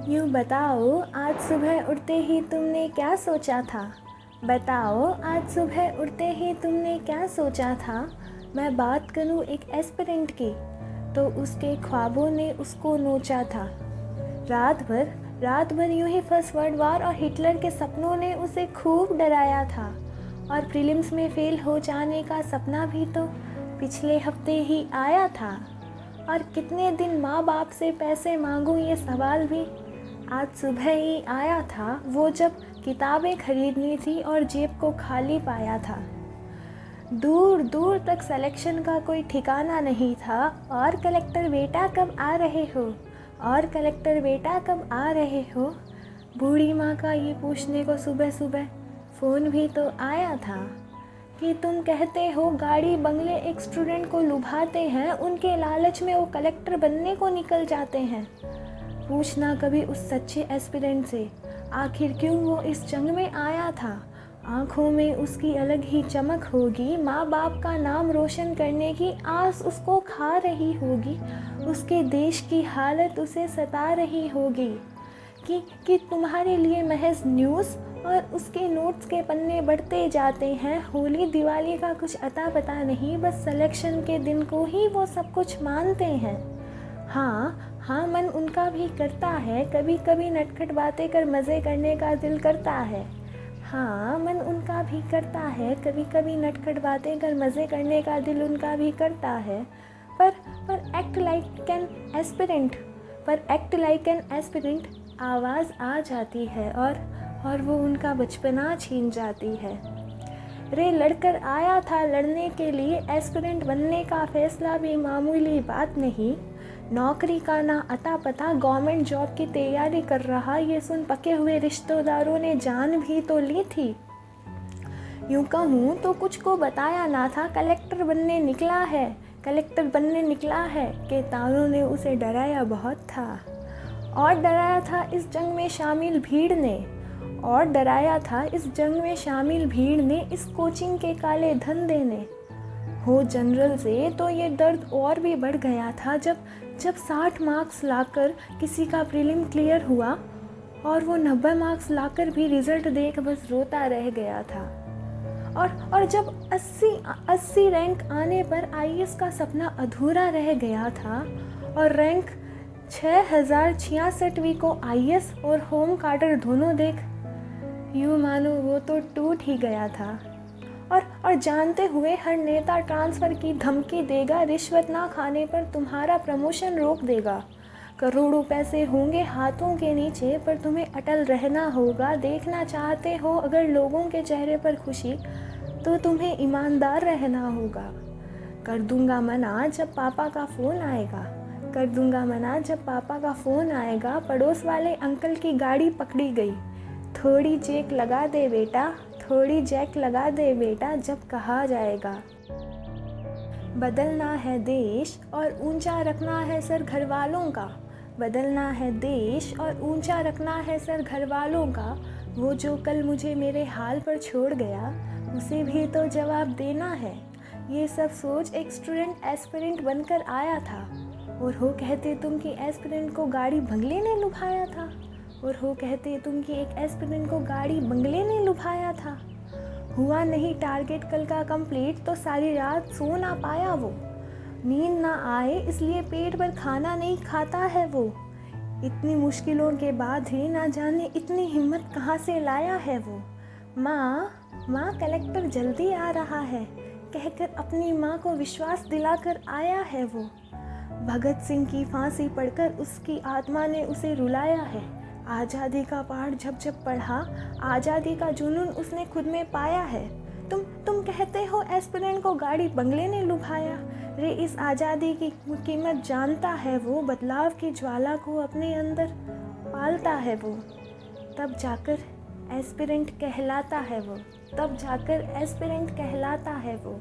यूँ बताओ आज सुबह उठते ही तुमने क्या सोचा था। बताओ आज सुबह उठते ही तुमने क्या सोचा था। मैं बात करूँ एक एस्पिरेंट की, तो उसके ख्वाबों ने उसको नोचा था। रात भर यूं ही फर्स्ट वर्ल्ड वॉर और हिटलर के सपनों ने उसे खूब डराया था। और प्रीलिम्स में फेल हो जाने का सपना भी तो पिछले हफ्ते ही आया था। और कितने दिन माँ बाप से पैसे मांगूं ये सवाल भी आज सुबह ही आया था। वो जब किताबें खरीदनी थी और जेब को खाली पाया था। दूर दूर तक सिलेक्शन का कोई ठिकाना नहीं था। और कलेक्टर बेटा कब आ रहे हो, और कलेक्टर बेटा कब आ रहे हो। बूढ़ी माँ का ये पूछने को सुबह सुबह फ़ोन भी तो आया था कि तुम कहते हो गाड़ी बंगले एक स्टूडेंट को लुभाते हैं, उनके लालच में वो कलेक्टर बनने को निकल जाते हैं। पूछना कभी उस सच्चे एस्पिरेंट से आखिर क्यों वो इस जंग में आया था। आँखों में उसकी अलग ही चमक होगी, माँ बाप का नाम रोशन करने की आस उसको खा रही होगी। उसके देश की हालत उसे सता रही होगी कि तुम्हारे लिए महज न्यूज़ और उसके नोट्स के पन्ने बढ़ते जाते हैं। होली दिवाली का कुछ अता पता नहीं, बस सिलेक्शन के दिन को ही वो सब कुछ मानते हैं। हाँ, मन उनका भी करता है, कभी कभी नटखट बातें कर मज़े करने का दिल करता है। हाँ, मन उनका भी करता है, कभी कभी नटखट बातें कर मज़े करने का दिल उनका भी करता है। पर एक्ट लाइक एन एस्पिरेंट आवाज़ आ जाती है और वो उनका बचपना छीन जाती है। रे लड़कर आया था लड़ने के लिए, एस्पिरेंट बनने का फैसला भी मामूली बात नहीं। नौकरी का ना अता पता, गवर्नमेंट जॉब की तैयारी कर रहा, ये सुन पके हुए रिश्तेदारों ने जान भी तो ली थी। यूँ कहूँ तो कुछ को बताया ना था, कलेक्टर बनने निकला है कि तारों ने उसे डराया बहुत था। और डराया था इस जंग में शामिल भीड़ ने, इस कोचिंग के काले धंधे ने। हो जनरल से तो ये दर्द और भी बढ़ गया था जब 60 मार्क्स लाकर किसी का प्रीलिम क्लियर हुआ और वो 90 मार्क्स लाकर भी रिजल्ट देख बस रोता रह गया था। और जब 80 रैंक आने पर आईएएस का सपना अधूरा रह गया था और रैंक 6066वीं को आईएएस और होम कार्डर दोनों देख यूँ मानो वो तो टूट ही गया था। और जानते हुए हर नेता ट्रांसफ़र की धमकी देगा, रिश्वत ना खाने पर तुम्हारा प्रमोशन रोक देगा। करोड़ों पैसे होंगे हाथों के नीचे पर तुम्हें अटल रहना होगा। देखना चाहते हो अगर लोगों के चेहरे पर खुशी तो तुम्हें ईमानदार रहना होगा। कर दूंगा मना जब पापा का फ़ोन आएगा। पड़ोस वाले अंकल की गाड़ी पकड़ी गई, थोड़ी जैक लगा दे बेटा जब कहा जाएगा। बदलना है देश और ऊंचा रखना है सर घर वालों का। वो जो कल मुझे मेरे हाल पर छोड़ गया, उसे भी तो जवाब देना है। ये सब सोच एक स्टूडेंट एस्पिरेंट बनकर आया था। और हो कहते तुम कि एस्पिरेंट को गाड़ी बंगले ने लुभाया था। हुआ नहीं टारगेट कल का कंप्लीट तो सारी रात सो ना पाया वो। नींद ना आए इसलिए पेट भर खाना नहीं खाता है वो। इतनी मुश्किलों के बाद ही ना जाने इतनी हिम्मत कहाँ से लाया है वो। माँ कलेक्टर जल्दी आ रहा है कहकर अपनी माँ को विश्वास दिलाकर आया है वो। भगत सिंह की फांसी पढ़कर उसकी आत्मा ने उसे रुलाया है। आज़ादी का पाठ जब पढ़ा, आज़ादी का जुनून उसने खुद में पाया है। तुम कहते हो एस्पिरेंट को गाड़ी बंगले ने लुभाया। रे इस आज़ादी की कीमत जानता है वो, बदलाव की ज्वाला को अपने अंदर पालता है वो। तब जाकर एस्पिरेंट कहलाता है वो।